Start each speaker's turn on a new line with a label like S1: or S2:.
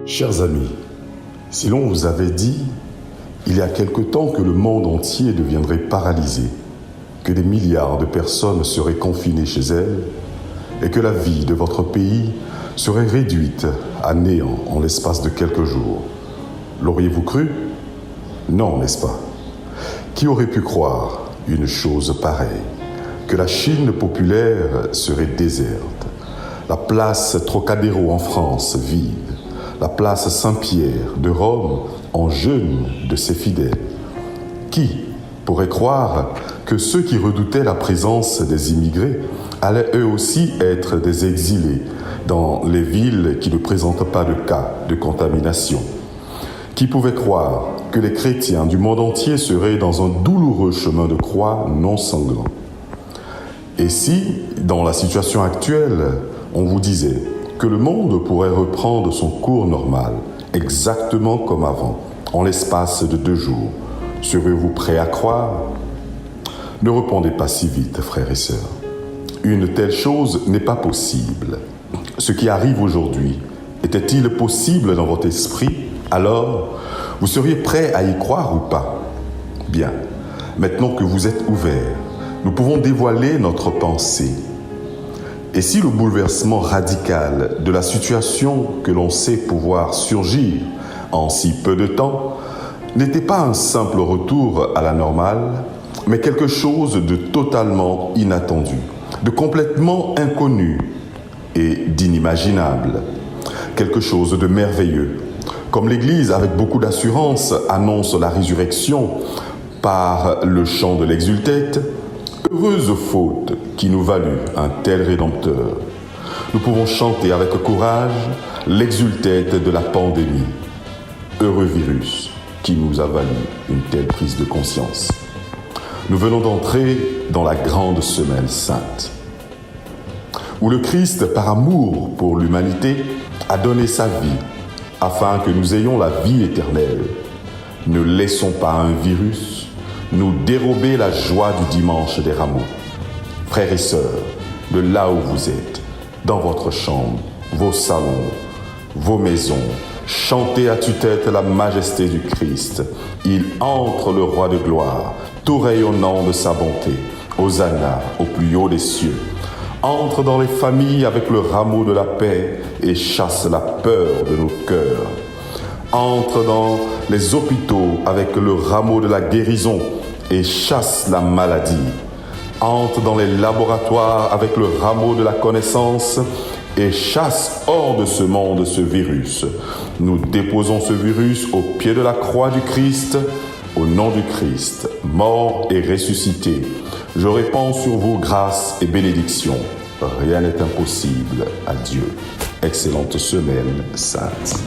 S1: Chers amis, si l'on vous avait dit, il y a quelque temps que le monde entier deviendrait paralysé, que des milliards de personnes seraient confinées chez elles et que la vie de votre pays serait réduite à néant en l'espace de quelques jours, l'auriez-vous cru? Non, n'est-ce pas? Qui aurait pu croire une chose pareille? Que la Chine populaire serait déserte, la place Trocadéro en France vide, la place Saint-Pierre de Rome en jeûne de ses fidèles. Qui pourrait croire que ceux qui redoutaient la présence des immigrés allaient eux aussi être des exilés dans les villes qui ne présentent pas de cas de contamination? Qui pouvait croire que les chrétiens du monde entier seraient dans un douloureux chemin de croix non sanglant? Et si, dans la situation actuelle, on vous disait que le monde pourrait reprendre son cours normal, exactement comme avant, en l'espace de 2 jours, serez-vous prêts à croire? Ne répondez pas si vite, frères et sœurs. Une telle chose n'est pas possible. Ce qui arrive aujourd'hui, était-il possible dans votre esprit? Alors, vous seriez prêts à y croire ou pas? Bien, maintenant que vous êtes ouverts, nous pouvons dévoiler notre pensée. Et si le bouleversement radical de la situation que l'on sait pouvoir surgir en si peu de temps n'était pas un simple retour à la normale, mais quelque chose de totalement inattendu, de complètement inconnu et d'inimaginable, quelque chose de merveilleux, comme l'Église avec beaucoup d'assurance annonce la résurrection par le chant de l'exultète. Heureuse faute qui nous valut un tel Rédempteur. Nous pouvons chanter avec courage l'exultète de la pandémie. Heureux virus qui nous a valu une telle prise de conscience. Nous venons d'entrer dans la grande semaine sainte, où le Christ, par amour pour l'humanité, a donné sa vie afin que nous ayons la vie éternelle. Ne laissons pas un virus nous dérober la joie du dimanche des rameaux. Frères et sœurs, de là où vous êtes, dans votre chambre, vos salons, vos maisons, chantez à tue-tête la majesté du Christ. Il entre le roi de gloire, tout rayonnant de sa bonté. Hosanna au plus haut des cieux. Entre dans les familles avec le rameau de la paix et chasse la peur de nos cœurs. Entre dans les hôpitaux avec le rameau de la guérison et chasse la maladie. Entre dans les laboratoires avec le rameau de la connaissance et chasse hors de ce monde ce virus. Nous déposons ce virus au pied de la croix du Christ, au nom du Christ, mort et ressuscité. Je répands sur vous grâce et bénédiction. Rien n'est impossible à Dieu. Excellente semaine sainte.